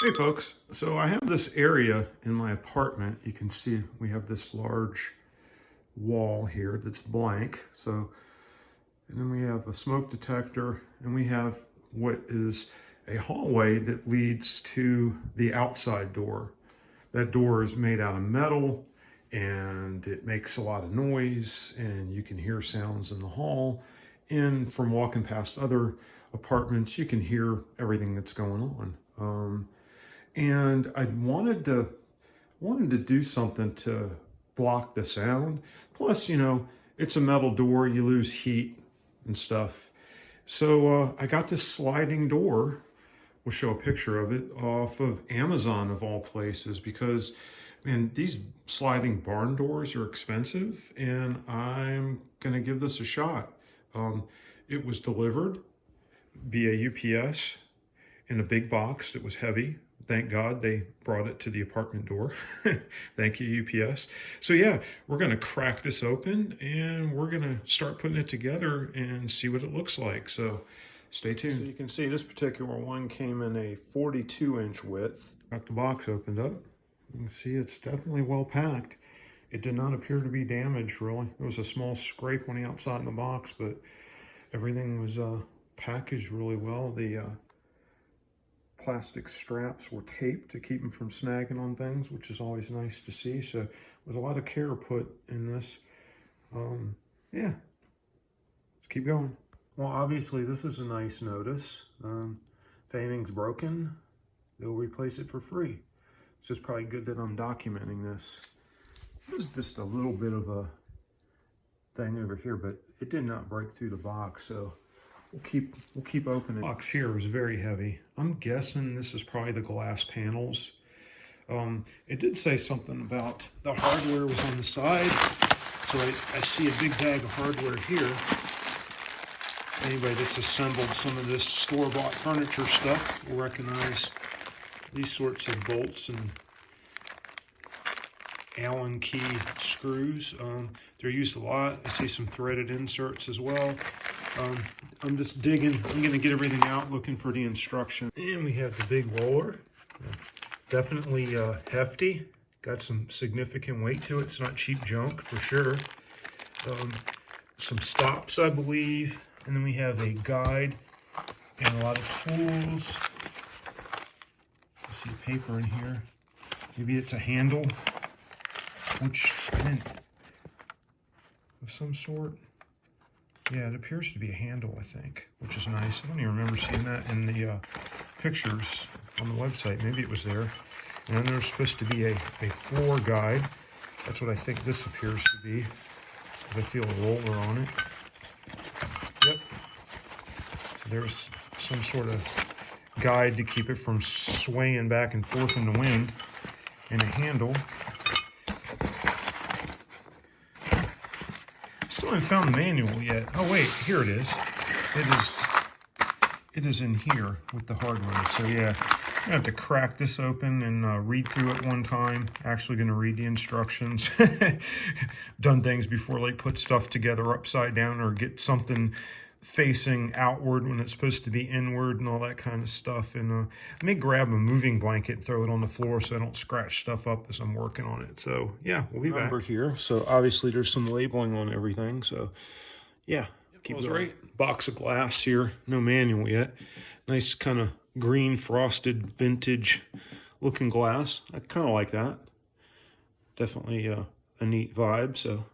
Hey folks, so I have this area in my apartment. You can see we have this large wall here that's blank. And then we have a smoke detector, and we have what is a hallway that leads to the outside door. That door is made out of metal and it makes a lot of noise, and you can hear sounds in the hall. And from walking past other apartments, you can hear everything that's going on. And I wanted to do something to block the sound. Plus, it's a metal door, you lose heat and stuff. So I got this sliding door. We'll show a picture of it off of Amazon of all places, because man, these sliding barn doors are expensive, and I'm gonna give this a shot. It was delivered via UPS in a big box that was heavy. Thank God they brought it to the apartment door. Thank you, UPS. So yeah, we're gonna crack this open and we're gonna start putting it together and see what it looks like. So stay tuned. So you can see this particular one came in a 42-inch width. Got the box opened up. You can see it's definitely well packed. It did not appear to be damaged, really. There was a small scrape on the outside of the box, but everything was packaged really well. The plastic straps were taped to keep them from snagging on things, which is always nice to see. So there's a lot of care put in this. Yeah, let's keep going. Well, obviously this is a nice notice. If anything's broken, they'll replace it for free. It's just probably good that I'm documenting this. There's just a little bit of a thing over here, but it did not break through the box, so we'll keep opening. The box here is very heavy. I'm guessing this is probably the glass panels. It did say something about the hardware was on the side, so I see a big bag of hardware here. Anybody that's assembled some of this store-bought furniture stuff will recognize these sorts of bolts and Allen key screws. They're used a lot. I see some threaded inserts as well. I'm just digging. I'm going to get everything out, looking for the instruction. And we have the big roller. Definitely hefty. Got some significant weight to it. It's not cheap junk for sure. Some stops, I believe. And then we have a guide and a lot of tools. I see paper in here. Maybe it's a handle, which of some sort. Yeah, it appears to be a handle, I think, which is nice. I don't even remember seeing that in the pictures on the website. Maybe it was there. And then there's supposed to be a floor guide. That's what I think this appears to be, because I feel a roller on it. Yep. So there's some sort of guide to keep it from swaying back and forth in the wind, and a handle. Still haven't found the manual yet. Oh wait, here it is. It is in here with the hardware. So yeah, I'm gonna have to crack this open and read through it one time. Actually gonna read the instructions. Done things before, like put stuff together upside down or get something facing outward when it's supposed to be inward and all that kind of stuff. And I may grab a moving blanket and throw it on the floor so I don't scratch stuff up as I'm working on it. So yeah, we'll be back. Here, so obviously there's some labeling on everything. So yeah, keep it right. Box of glass here, no manual yet. Nice kind of green frosted vintage looking glass. I kind of like that. Definitely a neat vibe. So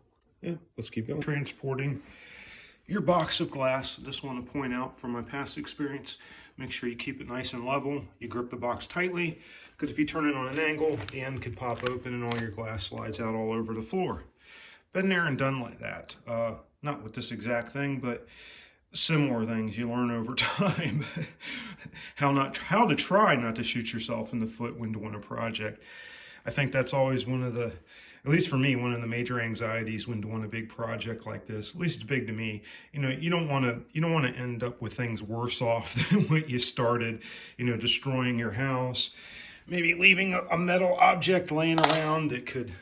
yeah, let's keep going. Transporting your box of glass. I just want to point out from my past experience, make sure you keep it nice and level. You grip the box tightly, because if you turn it on an angle, the end could pop open and all your glass slides out all over the floor. Been there and done like that. Not with this exact thing, but similar things you learn over time. How to try not to shoot yourself in the foot when doing a project. I think that's always one of the, at least for me, one of the major anxieties when doing a big project like this. At least it's big to me. You don't want to end up with things worse off than what you started. Destroying your house, maybe leaving a metal object laying around that could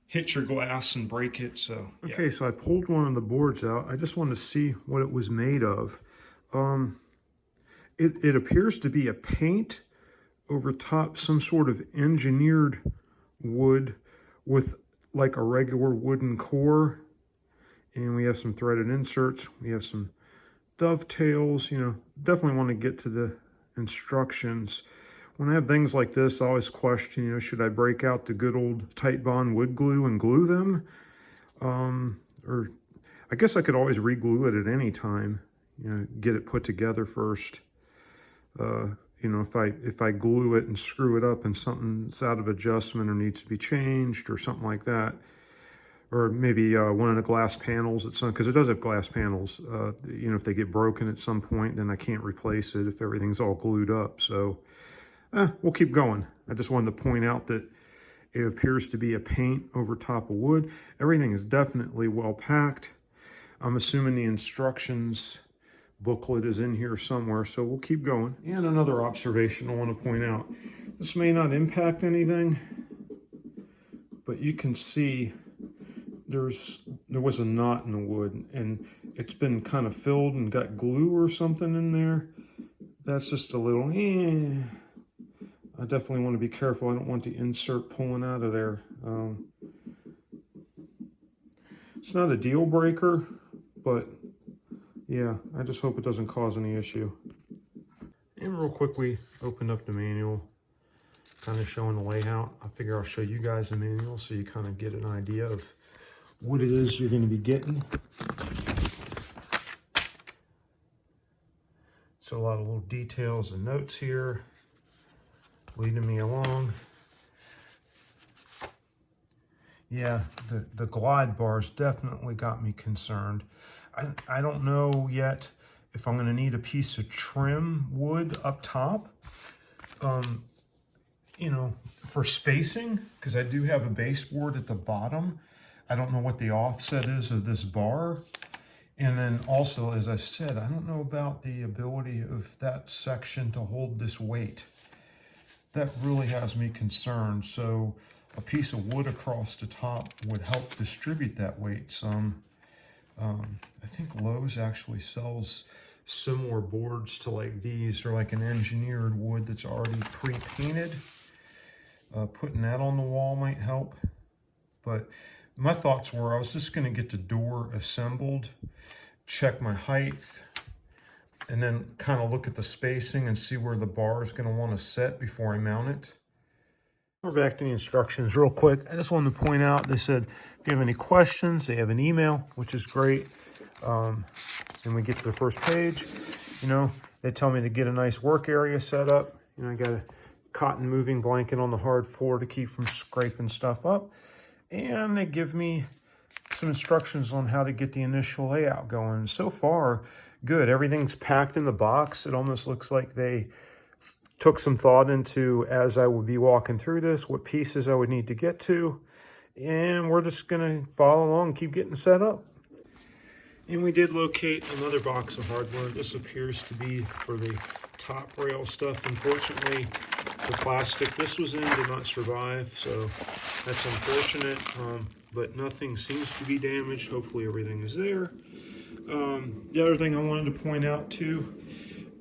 hit your glass and break it. So yeah. Okay, so I pulled one of the boards out. I just wanted to see what it was made of. It appears to be a paint over top some sort of engineered wood with like a regular wooden core. And we have some threaded inserts. We have some dovetails. You know, definitely want to get to the instructions. When I have things like this, I always question, you know, should I break out the good old Titebond wood glue and glue them? Or I guess I could always re-glue it at any time, you know, get it put together first. You know, if I glue it and screw it up and something's out of adjustment or needs to be changed or something like that, or maybe one of the glass panels at some, because it does have glass panels, you know, if they get broken at some point, then I can't replace it if everything's all glued up. So we'll keep going. I just wanted to point out that it appears to be a paint over top of wood. Everything is definitely well packed. I'm assuming the instructions booklet is in here somewhere, so we'll keep going. And another observation I want to point out. This may not impact anything, but you can see there was a knot in the wood, and it's been kind of filled and got glue or something in there. That's just a little, I definitely want to be careful. I don't want the insert pulling out of there. It's not a deal breaker, but yeah, I just hope it doesn't cause any issue. And real quick, we opened up the manual, kind of showing the layout. I figure I'll show you guys the manual so you kind of get an idea of what it is you're going to be getting. So a lot of little details and notes here leading me along. Yeah, the glide bars definitely got me concerned. I don't know yet if I'm going to need a piece of trim wood up top, you know, for spacing, because I do have a baseboard at the bottom. I don't know what the offset is of this bar. And then also, as I said, I don't know about the ability of that section to hold this weight. That really has me concerned. So a piece of wood across the top would help distribute that weight some. I think Lowe's actually sells similar boards to like these, or like an engineered wood that's already pre-painted. Putting that on the wall might help. But my thoughts were I was just going to get the door assembled, check my height, and then kind of look at the spacing and see where the bar is going to want to set before I mount it. We're back to the instructions real quick. I just wanted to point out, they said if you have any questions, they have an email, which is great. And we get to the first page, you know, they tell me to get a nice work area set up. You know, I got a cotton moving blanket on the hard floor to keep from scraping stuff up. And they give me some instructions on how to get the initial layout going. So far, good. Everything's packed in the box. It almost looks like they took some thought into, as I would be walking through this, what pieces I would need to get to. And we're just going to follow along and keep getting set up. And we did locate another box of hardware. This appears to be for the top rail stuff. Unfortunately, the plastic this was in did not survive, so that's unfortunate. But nothing seems to be damaged. Hopefully everything is there. The other thing I wanted to point out too,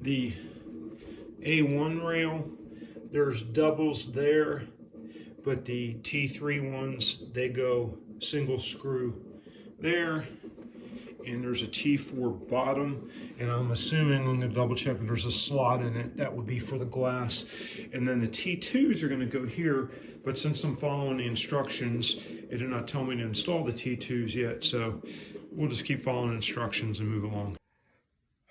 the A1 rail, there's doubles there, but the T3 ones, they go single screw there. And there's a T4 bottom, and I'm assuming, I'm going to double check, there's a slot in it that would be for the glass. And then the T2s are going to go here, but since I'm following the instructions, it did not tell me to install the T2s yet, so we'll just keep following instructions and move along.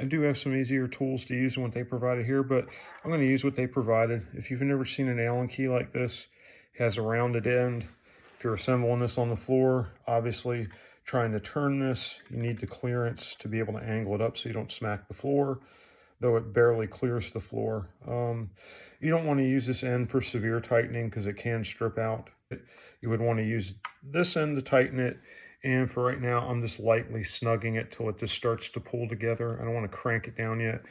I do have some easier tools to use than what they provided here, but I'm going to use what they provided. If you've never seen an Allen key like this, it has a rounded end. If you're assembling this on the floor, obviously trying to turn this, you need the clearance to be able to angle it up so you don't smack the floor, though it barely clears the floor. You don't want to use this end for severe tightening because it can strip out. You would want to use this end to tighten it, and for right now, I'm just lightly snugging it till it just starts to pull together. I don't want to crank it down yet.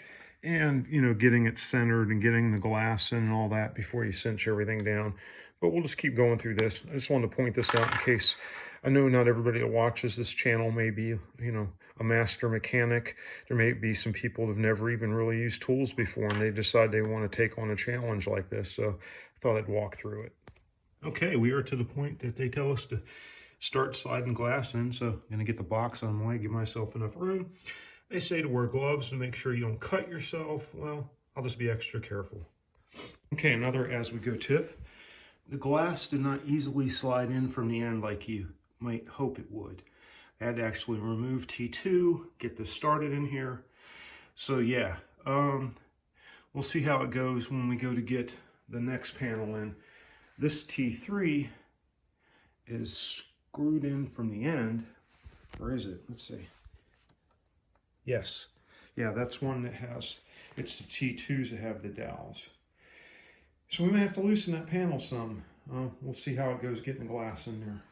And, you know, getting it centered and getting the glass in and all that before you cinch everything down. But we'll just keep going through this. I just wanted to point this out in case, I know not everybody that watches this channel may be, you know, a master mechanic. There may be some people that have never even really used tools before and they decide they want to take on a challenge like this. So I thought I'd walk through it. Okay, we are to the point that they tell us to start sliding glass in. So I'm gonna get the box on my way, give myself enough room. They say to wear gloves to make sure you don't cut yourself. Well, I'll just be extra careful. Okay, another as we go tip. The glass did not easily slide in from the end like you might hope it would. I had to actually remove T2, get this started in here. So yeah, we'll see how it goes when we go to get the next panel in. This T3 is screwed in from the end. Where is it? Let's see. Yes. Yeah, that's one that has, it's the T2s that have the dowels. So we may have to loosen that panel some. We'll see how it goes getting the glass in there.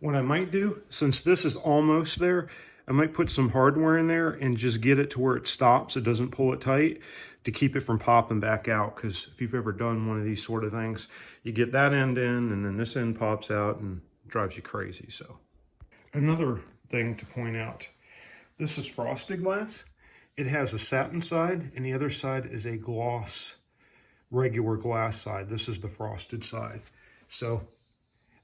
What I might do, since this is almost there, I might put some hardware in there and just get it to where it stops. It doesn't pull it tight to keep it from popping back out. Because if you've ever done one of these sort of things, you get that end in and then this end pops out and drives you crazy. So another thing to point out, this is frosted glass. It has a satin side and the other side is a gloss, regular glass side. This is the frosted side. So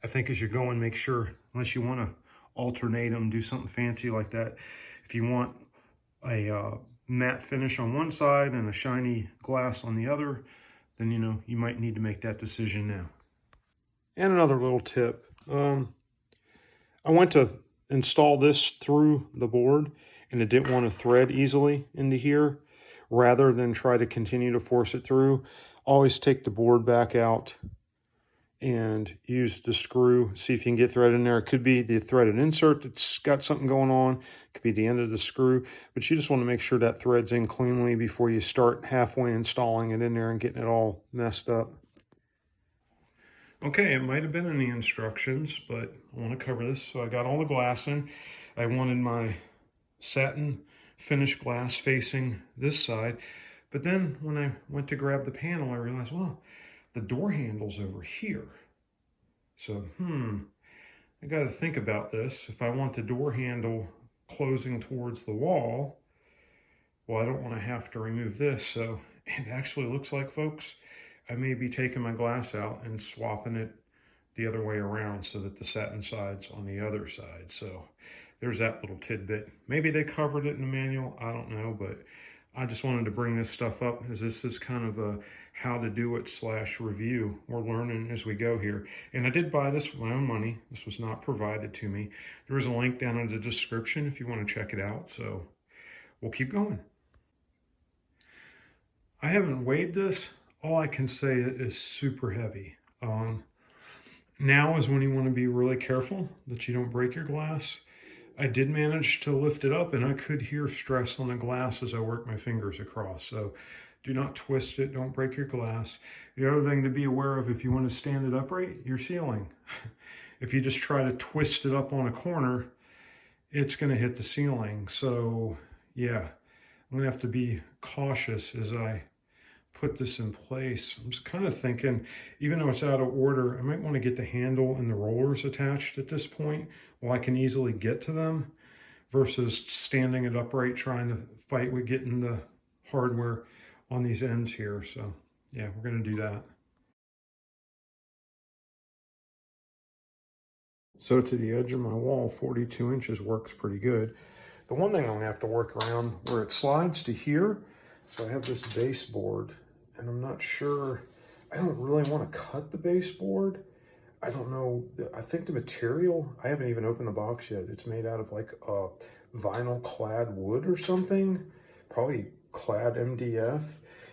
I think as you're going, make sure, unless you want to alternate them, do something fancy like that. If you want a matte finish on one side and a shiny glass on the other, then you might need to make that decision now. And another little tip. I went to install this through the board and it didn't want to thread easily into here. Rather than try to continue to force it through, always take the board back out and use the screw, see if you can get thread in there. It could be the threaded insert that's got something going on. It could be the end of the screw, but you just want to make sure that thread's in cleanly before you start halfway installing it in there and getting it all messed up. Okay, it might have been in the instructions, but I want to cover this. So I got all the glass in. I wanted my satin finished glass facing this side, but then when I went to grab the panel, I realized, well, the door handle's over here. So, I got to think about this. If I want the door handle closing towards the wall, well, I don't want to have to remove this. So it actually looks like, folks, I may be taking my glass out and swapping it the other way around so that the satin side's on the other side. So there's that little tidbit. Maybe they covered it in the manual. I don't know, but I just wanted to bring this stuff up as this is kind of a how to do it / review. We're learning as we go here. And I did buy this with my own money. This was not provided to me. There is a link down in the description if you want to check it out. So we'll keep going. I haven't weighed this. All I can say it is super heavy. Now is when you want to be really careful that you don't break your glass. I did manage to lift it up and I could hear stress on the glass as I worked my fingers across. So do not twist it, don't break your glass. The other thing to be aware of if you want to stand it upright, your ceiling. If you just try to twist it up on a corner, it's going to hit the ceiling. So yeah, I'm going to have to be cautious as I put this in place. I'm just kind of thinking, even though it's out of order, I might want to get the handle and the rollers attached at this point. Well, I can easily get to them versus standing it upright, trying to fight with getting the hardware on these ends here. So yeah, we're going to do that. So to the edge of my wall, 42 inches works pretty good. The one thing I'm going to have to work around where it slides to here. So I have this baseboard and I'm not sure, I don't really want to cut the baseboard. I don't know, I think the material, I haven't even opened the box yet. It's made out of like a vinyl clad wood or something, probably clad MDF.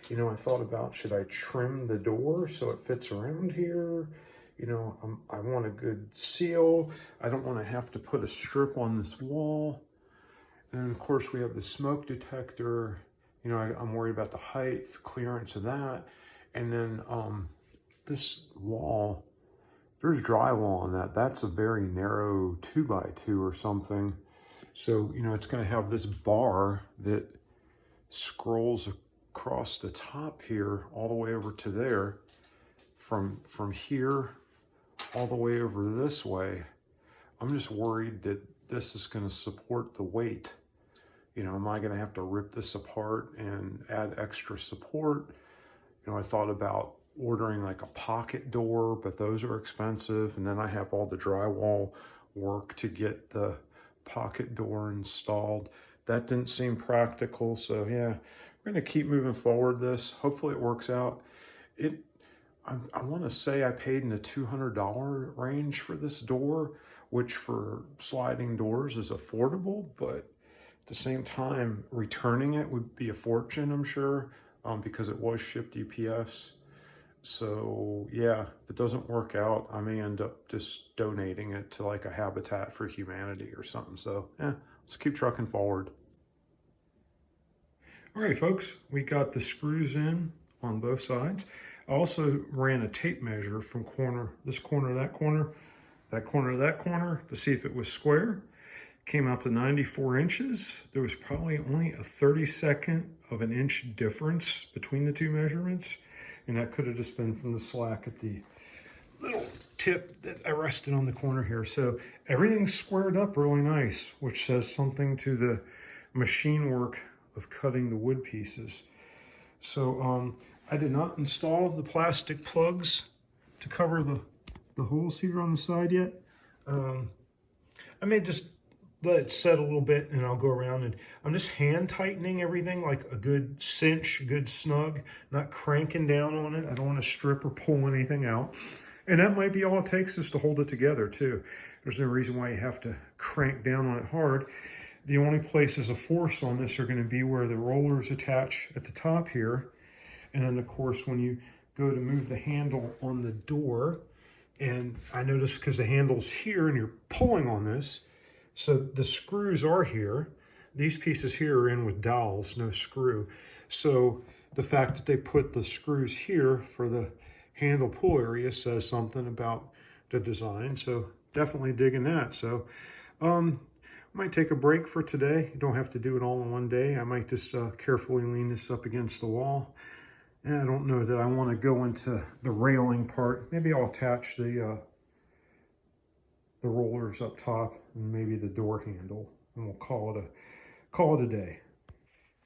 You know, I thought about, should I trim the door so it fits around here? You know, I want a good seal. I don't want to have to put a strip on this wall. And of course we have the smoke detector. You know, I'm worried about the height, clearance of that. And then this wall, there's drywall on that. That's a very narrow 2x2 or something. So, you know, it's going to have this bar that scrolls across the top here all the way over to there. From here all the way over this way. I'm just worried that this is going to support the weight You know, am I going to have to rip this apart and add extra support? You know, I thought about ordering like a pocket door, but those are expensive. And then I have all the drywall work to get the pocket door installed. That didn't seem practical. So yeah, we're going to keep moving forward this. Hopefully it works out. I want to say I paid in the $200 range for this door, which for sliding doors is affordable, but at the same time, returning it would be a fortune, I'm sure, because it was shipped UPS. So yeah, if it doesn't work out, I may end up just donating it to like a Habitat for Humanity or something. So yeah, let's keep trucking forward. All right, folks, we got the screws in on both sides. I also ran a tape measure from this corner to that corner, that corner to that corner to see if it was square. Came out to 94 inches. There was probably only a 32nd of an inch difference between the two measurements. And that could have just been from the slack at the little tip that I rested on the corner here. So everything's squared up really nice, which says something to the machine work of cutting the wood pieces. So I did not install the plastic plugs to cover the holes here on the side yet. I may just let it set a little bit and I'll go around and I'm just hand tightening everything like a good cinch, a good snug, not cranking down on it. I don't want to strip or pull anything out. And that might be all it takes just to hold it together too. There's no reason why you have to crank down on it hard. The only places of force on this are going to be where the rollers attach at the top here. And then of course, when you go to move the handle on the door, and I noticed because the handle's here and you're pulling on this, so the screws are here. These pieces here are in with dowels, no screw. So the fact that they put the screws here for the handle pull area says something about the design. So definitely digging that. So might take a break for today. You don't have to do it all in one day. I might just carefully lean this up against the wall. And I don't know that I want to go into the railing part. Maybe I'll attach the rollers up top and maybe the door handle, and we'll call it a day.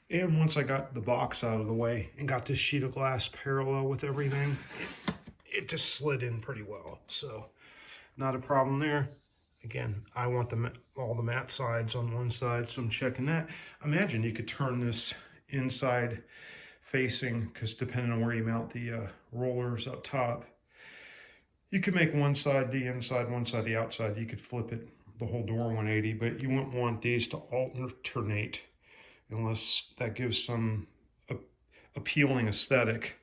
And once I got the box out of the way and got this sheet of glass parallel with everything, it just slid in pretty well. So not a problem there. Again, I want all the matte sides on one side, so I'm checking that. Imagine you could turn this inside facing, because depending on where you mount the rollers up top, you could make one side the inside, one side the outside. You could flip it the whole door 180, but you wouldn't want these to alternate unless that gives some appealing aesthetic.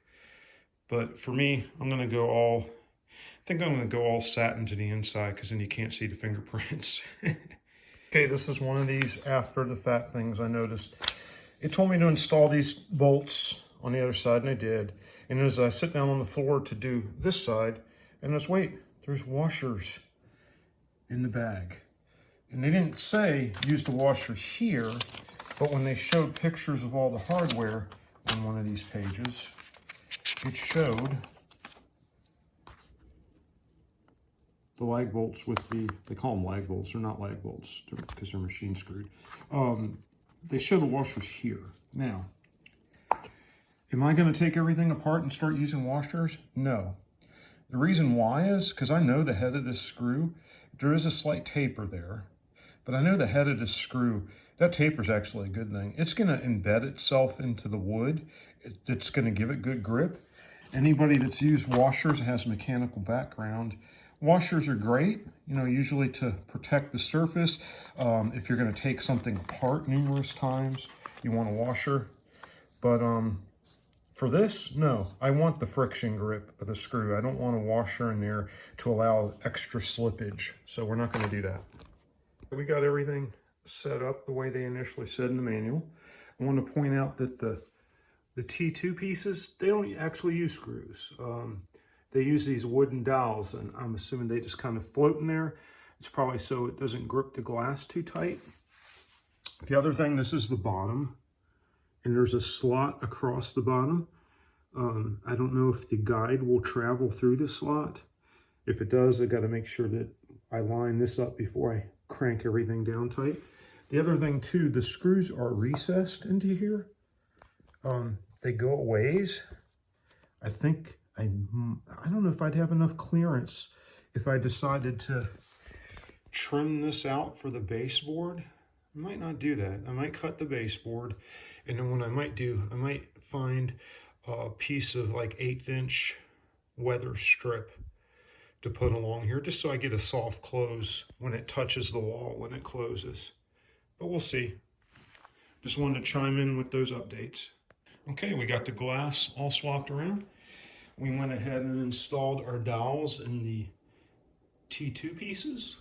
But for me, I think I'm going to go all satin to the inside, because then you can't see the fingerprints. Okay, this is one of these after the fact things I noticed. It told me to install these bolts on the other side, and I did. And as I sit down on the floor to do this side, and just wait, there's washers in the bag. And they didn't say use the washer here, but when they showed pictures of all the hardware on one of these pages, it showed the lag bolts with they call them lag bolts. They're not lag bolts because they're machine screwed. They show the washers here. Now, am I going to take everything apart and start using washers? No. The reason why is because I know the head of this screw, there is a slight taper there, but I know the head of this screw, that taper is actually a good thing. It's going to embed itself into the wood. It's going to give it good grip. Anybody that's used washers and has a mechanical background, washers are great, you know, usually to protect the surface. If you're going to take something apart numerous times, you want a washer. But for this, no, I want the friction grip of the screw. I don't want a washer in there to allow extra slippage. So we're not going to do that. We got everything set up the way they initially said in the manual. I want to point out that the T2 pieces, they don't actually use screws. They use these wooden dowels, and I'm assuming they just kind of float in there. It's probably so it doesn't grip the glass too tight. The other thing, this is the bottom, and there's a slot across the bottom. I don't know if the guide will travel through the slot. If it does, I got to make sure that I line this up before I crank everything down tight. The other thing too, the screws are recessed into here. They go a ways. I think, I don't know if I'd have enough clearance if I decided to trim this out for the baseboard. I might not do that. I might cut the baseboard, and then what I might do, I might find a piece of like 1/8 inch weather strip to put along here, just so I get a soft close when it touches the wall, when it closes. But we'll see. Just wanted to chime in with those updates. Okay, we got the glass all swapped around. We went ahead and installed our dowels in the T2 pieces,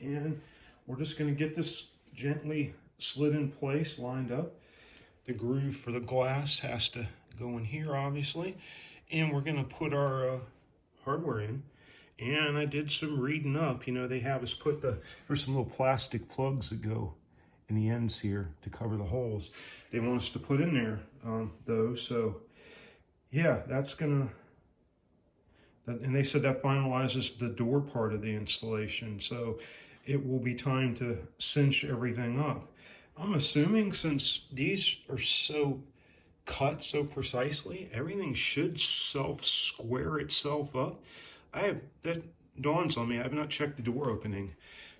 and we're just going to get this gently slid in place, lined up. The groove for the glass has to go in here, obviously, and we're going to put our hardware in. And I did some reading up. You know, they have us put there's some little plastic plugs that go in the ends here to cover the holes. They want us to put in there those. So yeah, that's gonna, and they said that finalizes the door part of the installation. So it will be time to cinch everything up. I'm assuming since these are so cut so precisely, everything should square itself up. That dawns on me, I have not checked the door opening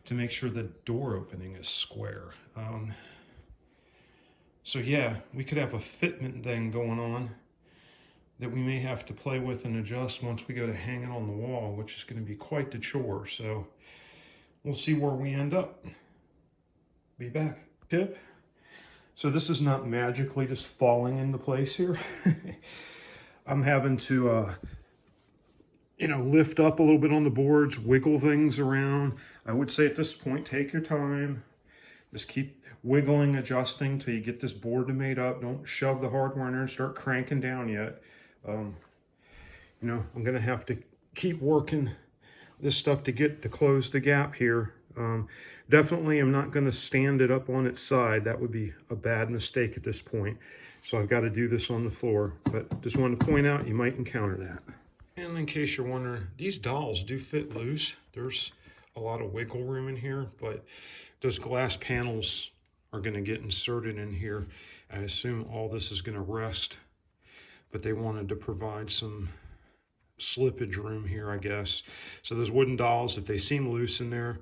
to make sure the door opening is square. So yeah, we could have a fitment thing going on that we may have to play with and adjust once we go to hang it on the wall, which is going to be quite the chore. So we'll see where we end up. Be back. Tip. So this is not magically just falling into place here. I'm having to, you know, lift up a little bit on the boards, wiggle things around. I would say at this point, take your time. Just keep wiggling, adjusting till you get this board made up. Don't shove the hardware in there and start cranking down yet. You know, I'm gonna have to keep working this stuff to close the gap here. Definitely I'm not gonna stand it up on its side. That would be a bad mistake at this point. So I've got to do this on the floor, but just wanted to point out you might encounter that. And in case you're wondering, these dowels do fit loose. There's a lot of wiggle room in here, but those glass panels are going to get inserted in here. I assume all this is going to rest, but they wanted to provide some slippage room here, I guess. So those wooden dowels, if they seem loose in there,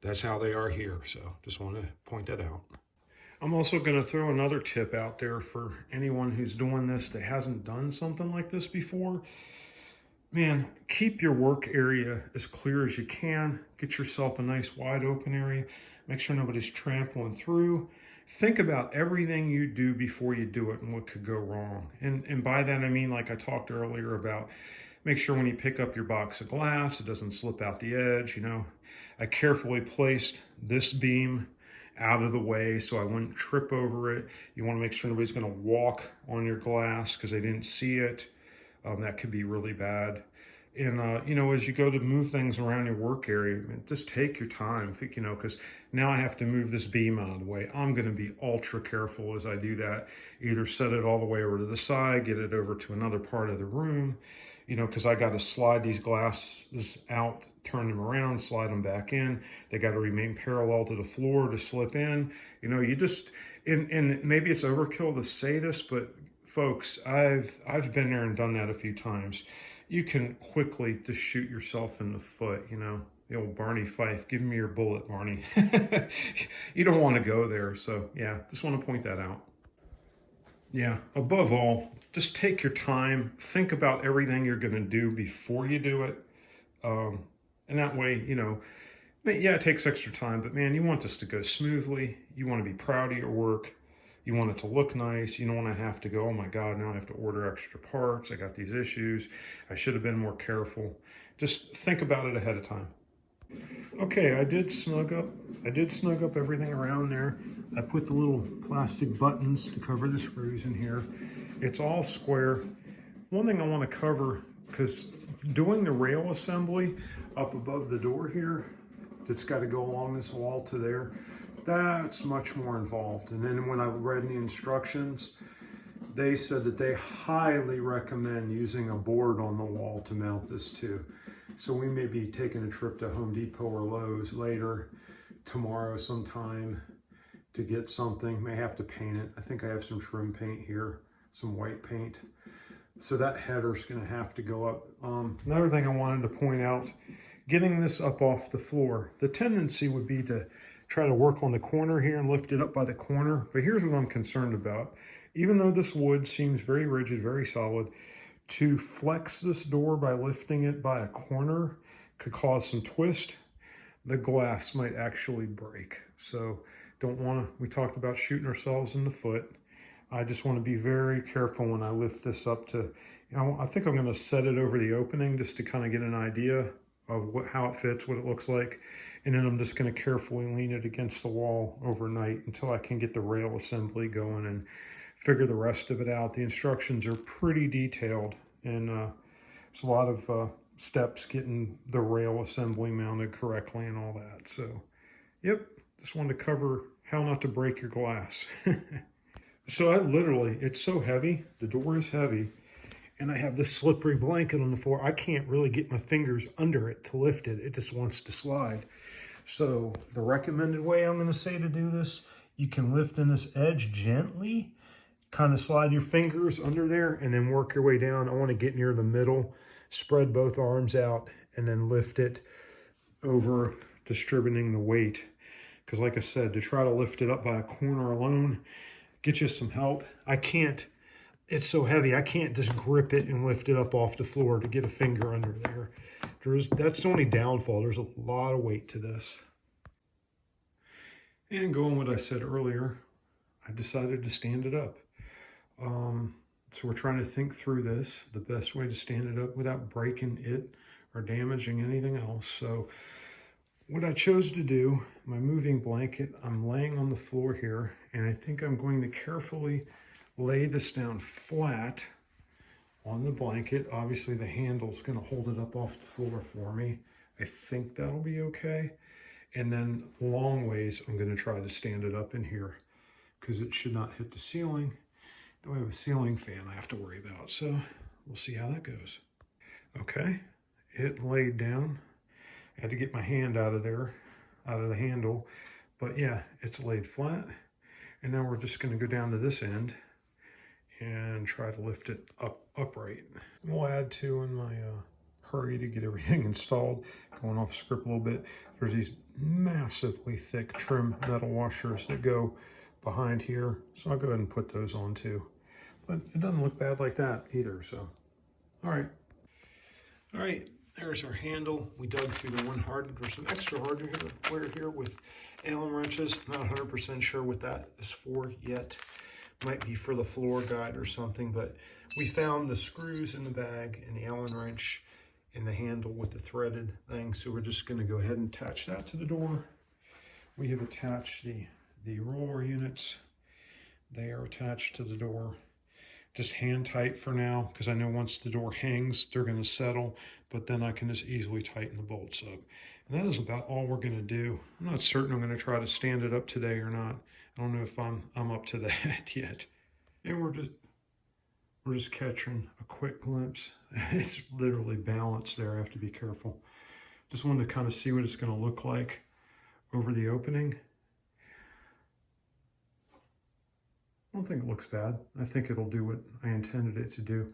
that's how they are here. So just want to point that out. I'm also going to throw another tip out there for anyone who's doing this that hasn't done something like this before. Man, keep your work area as clear as you can. Get yourself a nice wide open area. Make sure nobody's trampling through. Think about everything you do before you do it and what could go wrong. And by that I mean, like I talked earlier about, make sure when you pick up your box of glass, it doesn't slip out the edge. You know, I carefully placed this beam out of the way so I wouldn't trip over it. You want to make sure nobody's going to walk on your glass because they didn't see it. That could be really bad. And, you know, as you go to move things around your work area, just take your time. You know, because now I have to move this beam out of the way. I'm going to be ultra careful as I do that. Either set it all the way over to the side, get it over to another part of the room, you know, because I got to slide these glasses out, turn them around, slide them back in. They got to remain parallel to the floor to slip in. You know, you just, and maybe it's overkill to say this, but folks, I've been there and done that a few times. You can quickly just shoot yourself in the foot, you know, the old Barney Fife, give me your bullet, Barney. You don't want to go there. So yeah, just want to point that out. Yeah, above all, just take your time. Think about everything you're going to do before you do it. And that way, you know, yeah, it takes extra time, but man, you want this to go smoothly. You want to be proud of your work. You want it to look nice. You don't want to have to go, oh my God, now I have to order extra parts. I got these issues. I should have been more careful. Just think about it ahead of time. Okay, I did snug up everything around there. I put the little plastic buttons to cover the screws in here. It's all square. One thing I want to cover, because doing the rail assembly up above the door here, that's got to go along this wall to there, that's much more involved. And then when I read the instructions, they said that they highly recommend using a board on the wall to mount this to. So we may be taking a trip to Home Depot or Lowe's later, tomorrow sometime, to get something. May have to paint it. I think I have some trim paint here, some white paint. So that header's gonna have to go up. Another thing I wanted to point out, getting this up off the floor, the tendency would be to try to work on the corner here and lift it up by the corner. But here's what I'm concerned about. Even though this wood seems very rigid, very solid, to flex this door by lifting it by a corner could cause some twist. The glass might actually break. So don't want to, we talked about shooting ourselves in the foot. I just want to be very careful when I lift this up to, I think I'm going to set it over the opening just to kind of get an idea of how it fits, what it looks like. And then I'm just going to carefully lean it against the wall overnight until I can get the rail assembly going and figure the rest of it out. The instructions are pretty detailed, and there's a lot of steps getting the rail assembly mounted correctly and all that. So, yep, just wanted to cover how not to break your glass. So I literally, it's so heavy, the door is heavy, and I have this slippery blanket on the floor. I can't really get my fingers under it to lift it. It just wants to slide. So the recommended way I'm going to say to do this, you can lift in this edge gently, kind of slide your fingers under there, and then work your way down. I want to get near the middle, spread both arms out, and then lift it over, distributing the weight. Because like I said, to try to lift it up by a corner alone, get you some help. I can't, it's so heavy, I can't just grip it and lift it up off the floor to get a finger under there. That's the only downfall. There's a lot of weight to this. And going what I said earlier, I decided to stand it up. So we're trying to think through this, the best way to stand it up without breaking it or damaging anything else. So what I chose to do, my moving blanket, I'm laying on the floor here, and I think I'm going to carefully lay this down flat on the blanket. Obviously the handle's going to hold it up off the floor for me. I think that'll be okay. And then long ways, I'm going to try to stand it up in here because it should not hit the ceiling. Though I have a ceiling fan I have to worry about. So we'll see how that goes. Okay, it laid down. I had to get my hand out of there, out of the handle. But yeah, it's laid flat. And now we're just going to go down to this end and try to lift it up upright. We'll add to, in my hurry to get everything installed, going off script a little bit, there's these massively thick trim metal washers that go behind here. So I'll go ahead and put those on too. But it doesn't look bad like that either, so. All right, there's our handle. We dug through the one hardened, or some extra hardware here with Allen wrenches. Not 100% sure what that is for yet. Might be for the floor guide or something, but we found the screws in the bag and the Allen wrench in the handle with the threaded thing. So we're just gonna go ahead and attach that to the door. We have attached the roller units. They are attached to the door. Just hand tight for now, because I know once the door hangs, they're gonna settle, but then I can just easily tighten the bolts up. And that is about all we're gonna do. I'm not certain I'm gonna try to stand it up today or not. I don't know if I'm up to that yet. And we're just catching a quick glimpse. It's literally balanced there. I have to be careful. Just wanted to kind of see what it's gonna look like over the opening. I don't think it looks bad. I think it'll do what I intended it to do.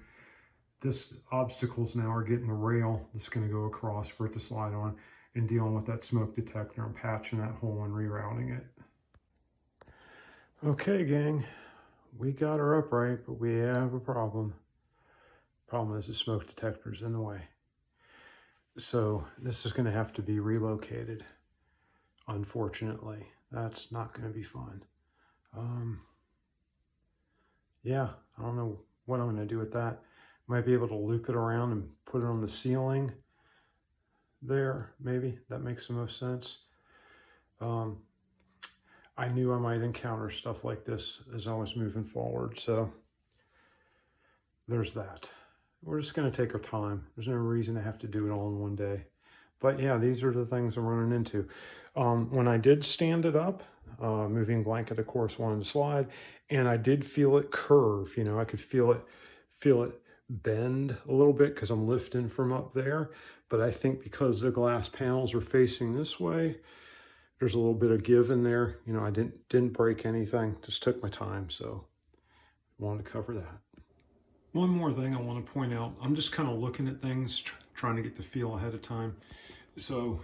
This obstacles now are getting the rail that's going to go across for it to slide on and dealing with that smoke detector and patching that hole and rerouting it. Okay, gang, we got her upright, but we have a problem. Problem is the smoke detector's in the way. So this is going to have to be relocated, unfortunately. That's not going to be fun. Yeah, I don't know what I'm going to do with that. Might be able to loop it around and put it on the ceiling there, maybe. That makes the most sense. I knew I might encounter stuff like this as I was moving forward, so there's that. We're just going to take our time. There's no reason to have to do it all in one day. But yeah, these are the things I'm running into. When I did stand it up, moving blanket, of course, wanted to slide, and I did feel it curve. You know, I could feel it bend a little bit because I'm lifting from up there. But I think because the glass panels are facing this way, There's a little bit of give in there. You know, I didn't break anything, just took my time, so I wanted to cover that. One more thing I want to point out, I'm just kind of looking at things, trying to get the feel ahead of time. So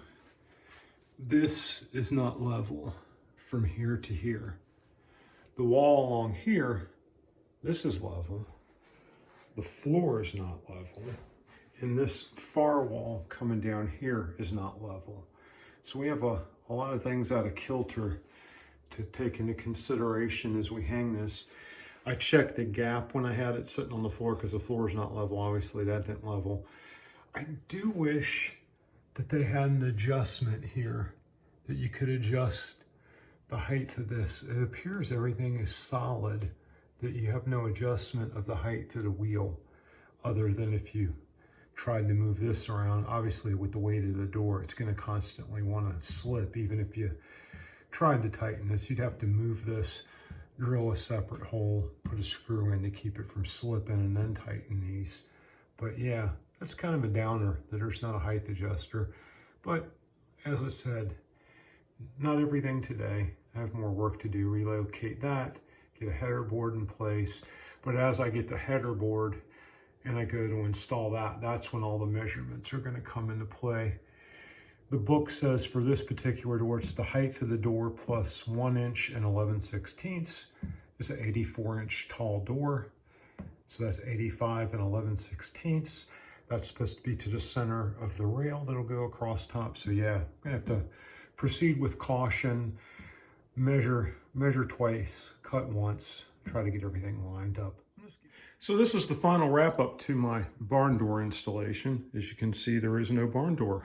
this is not level from here to here. The wall along here, this is level. The floor is not level. And this far wall coming down here is not level. So we have a lot of things out of kilter to take into consideration as we hang this. I checked the gap when I had it sitting on the floor because the floor is not level. Obviously that didn't level. I do wish that they had an adjustment here, that you could adjust the height of this. It appears everything is solid, that you have no adjustment of the height of the wheel other than if you tried to move this around. Obviously with the weight of the door, it's going to constantly want to slip. Even if you tried to tighten this, you'd have to move this, drill a separate hole, put a screw in to keep it from slipping, and then tighten these. But yeah, that's kind of a downer that there's not a height adjuster. But as I said, not everything today. I have more work to do. Relocate that, get a header board in place. But as I get the header board and I go to install that, that's when all the measurements are going to come into play. The book says for this particular door, it's the height of the door plus 1 inch and 11/16. It's an 84-inch tall door. So that's 85 and 11/16. That's supposed to be to the center of the rail that'll go across top. So yeah, I'm gonna have to proceed with caution, measure twice, cut once, try to get everything lined up. So this was the final wrap up to my barn door installation. As you can see, there is no barn door.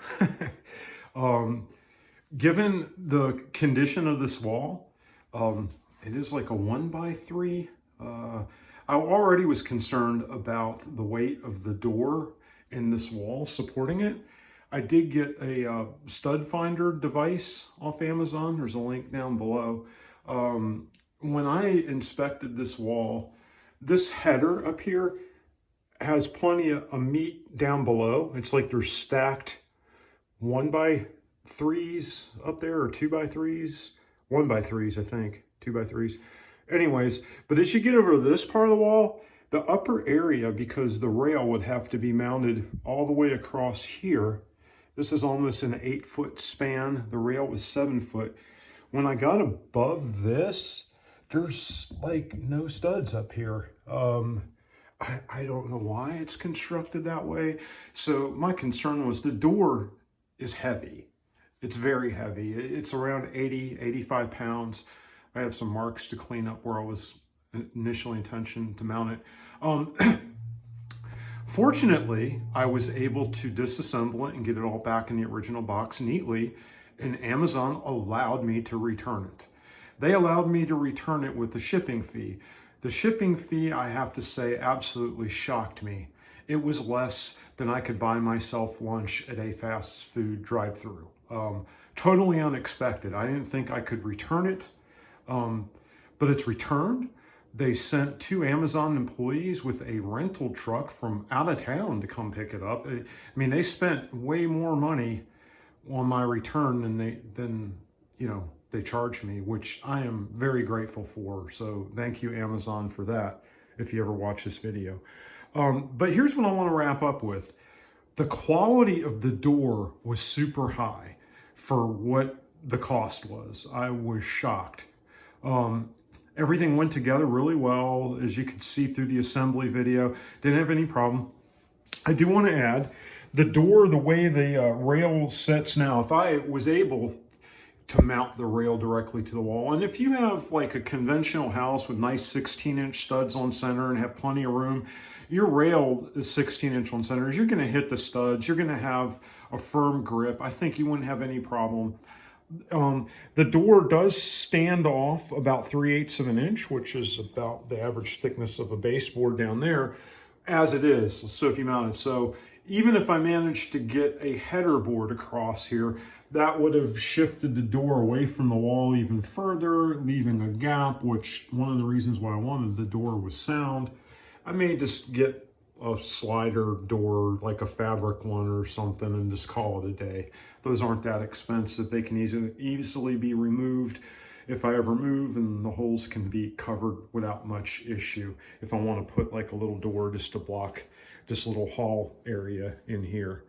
Given the condition of this wall, it is like a 1x3. I already was concerned about the weight of the door and this wall supporting it. I did get a stud finder device off Amazon. There's a link down below. When I inspected this wall, this header up here has plenty of meat down below. It's like they're stacked 1x3s up there, or 2x3s. 1x3s, I think, 2x3s. Anyways, but as you get over to this part of the wall, the upper area, because the rail would have to be mounted all the way across here. This is almost an 8-foot span. The rail was 7 foot. When I got above this, there's like no studs up here. I don't know why it's constructed that way. So my concern was the door is heavy. It's very heavy. It's around 80, 85 pounds. I have some marks to clean up where I was initially intention to mount it. Fortunately, I was able to disassemble it and get it all back in the original box neatly, and Amazon allowed me to return it. They allowed me to return it with a shipping fee. The shipping fee, I have to say, absolutely shocked me. It was less than I could buy myself lunch at a fast food drive-thru. Totally unexpected. I didn't think I could return it, but it's returned. They sent 2 Amazon employees with a rental truck from out of town to come pick it up. I mean, they spent way more money on my return than they charged me, which I am very grateful for. So thank you, Amazon, for that, if you ever watch this video. But here's what I want to wrap up with. The quality of the door was super high for what the cost was. I was shocked. Everything went together really well, as you could see through the assembly video. Didn't have any problem. I do want to add, the door, the way the rail sits now, if I was able to mount the rail directly to the wall, and if you have like a conventional house with nice 16-inch studs on center and have plenty of room, your rail is 16-inch on center. You're going to hit the studs. You're going to have a firm grip. I think you wouldn't have any problem. The door does stand off about 3/8 of an inch, which is about the average thickness of a baseboard down there, as it is. So if you mount it, so even if I managed to get a header board across here, that would have shifted the door away from the wall even further, leaving a gap, which one of the reasons why I wanted the door was sound. I may just get a slider door, like a fabric one or something, and just call it a day. Those aren't that expensive. They can easily be removed if I ever move, and the holes can be covered without much issue. If I want to put like a little door just to block this little hall area in here.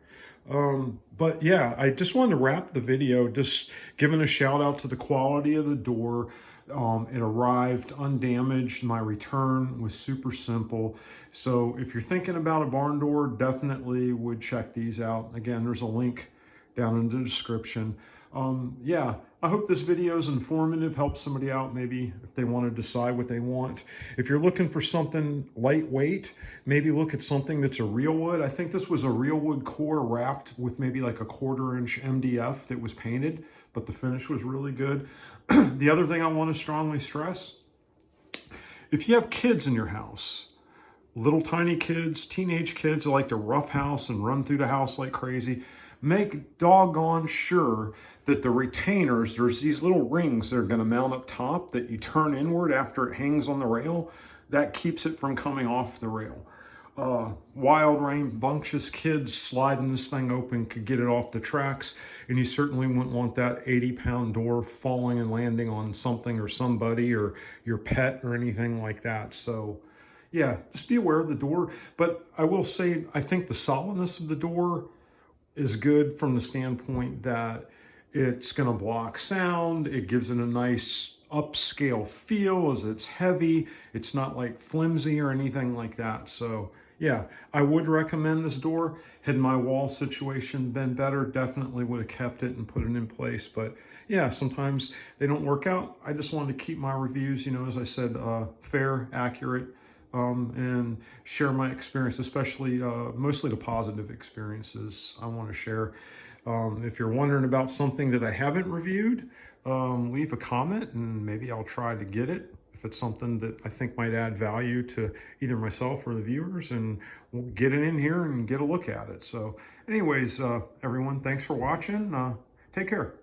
But yeah, I just wanted to wrap the video just giving a shout out to the quality of the door. It arrived undamaged. My return was super simple. So if you're thinking about a barn door, definitely would check these out. Again, there's a link down in the description. Yeah, I hope this video is informative, helps somebody out maybe if they want to decide what they want. If you're looking for something lightweight, maybe look at something that's a real wood. I think this was a real wood core wrapped with maybe like a 1/4-inch MDF that was painted, but the finish was really good. The other thing I want to strongly stress, if you have kids in your house, little tiny kids, teenage kids that like to roughhouse and run through the house like crazy, make doggone sure that the retainers, there's these little rings that are going to mount up top that you turn inward after it hangs on the rail. That keeps it from coming off the rail. Wild, rambunctious kids sliding this thing open could get it off the tracks, and you certainly wouldn't want that 80-pound door falling and landing on something or somebody or your pet or anything like that. So yeah, just be aware of the door. But I will say, I think the solidness of the door is good from the standpoint that it's going to block sound. It gives it a nice upscale feel as it's heavy. It's not like flimsy or anything like that. So yeah, I would recommend this door. Had my wall situation been better, definitely would have kept it and put it in place. But yeah, sometimes they don't work out. I just wanted to keep my reviews, you know, as I said, fair, accurate, and share my experience, especially mostly the positive experiences I want to share. If you're wondering about something that I haven't reviewed, leave a comment and maybe I'll try to get it if it's something that I think might add value to either myself or the viewers, and we'll get it in here and get a look at it. So anyways, everyone, thanks for watching. Take care.